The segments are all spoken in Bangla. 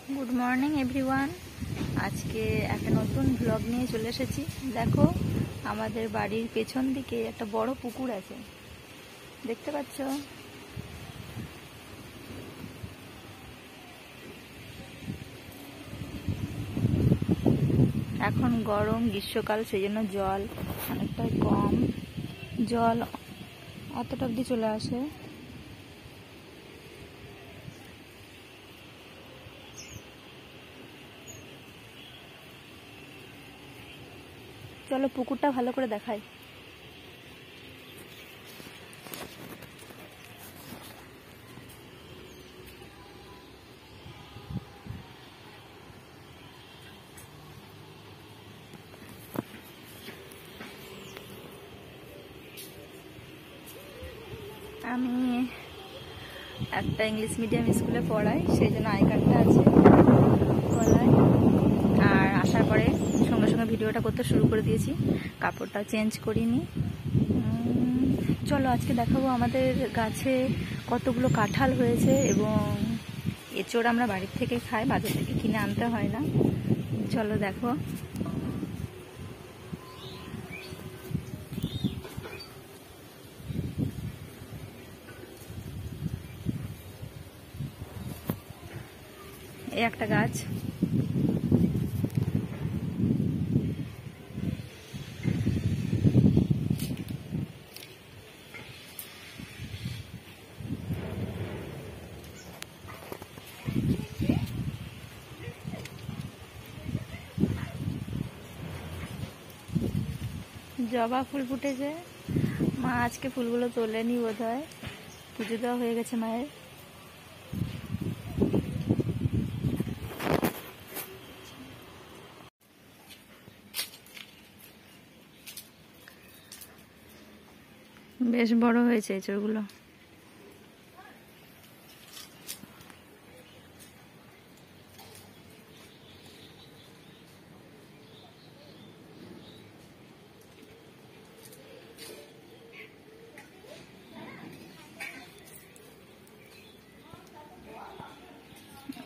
Good morning everyone. आज के एक नतून ब्लग निये चले एसेছি। देखो आमादेर बाड़ीर पेछन दिके एक बड़ो पुकुर आछे, देखते पाচ্ছো। এখন গরম গ্রীষ্মকাল, সেজন্য জল অনেকটাই কম, জল অতটা অবধি চলে আসে। চলো পুকুরটা ভালো করে দেখাই। আমি একটা ইংলিশ মিডিয়াম স্কুলে পড়াই, সেই জন্য আই কার্ডটা আছে গলায়। আর আসার পরে সঙ্গে সঙ্গে ভিডিওটা করতে শুরু করে দিয়েছি, কাপড়টা চেঞ্জ করিনি। চলো আজকে দেখাবো আমাদের গাছে কতগুলো কাঁঠাল হয়েছে, এবং এঁচোড় আমরা বাড়ির থেকে খাই, বাজার থেকে কিনে আনতে হয় না। চলো দেখো। এই একটা গাছ, জবা ফুল ফুটেছে। মা আজকে ফুলগুলো তোলেনি বোধহয়, পুজো দেওয়া হয়ে গেছে মায়ের। বেশ বড় হয়েছে এঁচড়গুলো।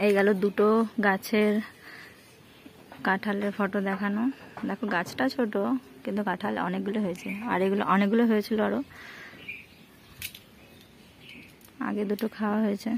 এই গেল দুটো গাছের কাঁঠালের ফটো দেখানো। দেখো গাছটা ছোট, কিন্তু কাঁঠাল অনেকগুলো হয়েছে, আর এগুলো অনেকগুলো হয়েছিল আরো। আগে দুটো খাওয়া হয়েছে।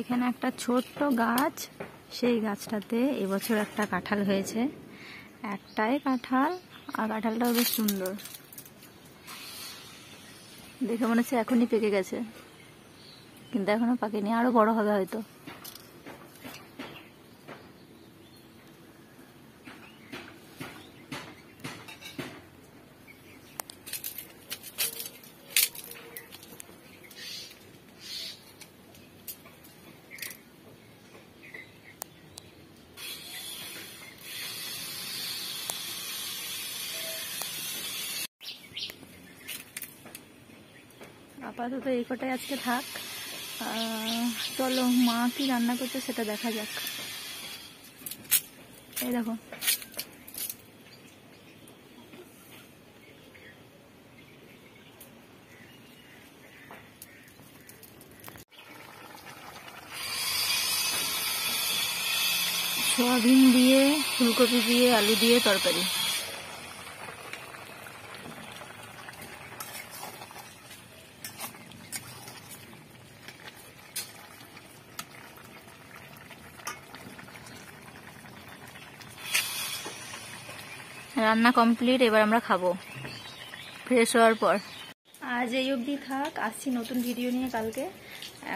এখানে একটা ছোট্ট গাছ, সেই গাছটাতে এবছর একটা কাঁঠাল হয়েছে। একটাই কাঁঠাল, আর কাঁঠালটাও বেশ সুন্দর, দেখে মনে হচ্ছে এখনই পেকে গেছে, কিন্তু এখনো পাকেনি, আরো বড় হবে হয়তো। আপাতত এই কটাই আজকে থাক। চলো মা কি রান্না করছে সেটা দেখা যাক। এই দেখো, সোয়াবিন দিয়ে, ফুলকপি দিয়ে, আলু দিয়ে তরকারি। রান্না কমপ্লিট, এবার আমরা খাবো ফ্রেশ হওয়ার পর। আজ এই অবধি থাক, আসছি নতুন ভিডিও নিয়ে কালকে।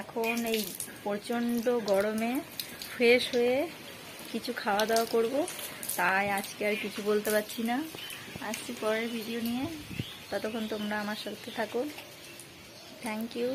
এখন এই প্রচণ্ড গরমে ফ্রেশ হয়ে কিছু খাওয়া দাওয়া করব, তাই আজকে আর কিছু বলতে পারছি না। আসছি পরের ভিডিও নিয়ে, ততক্ষণ তোমরা আমার সাথে থাকো। Thank you.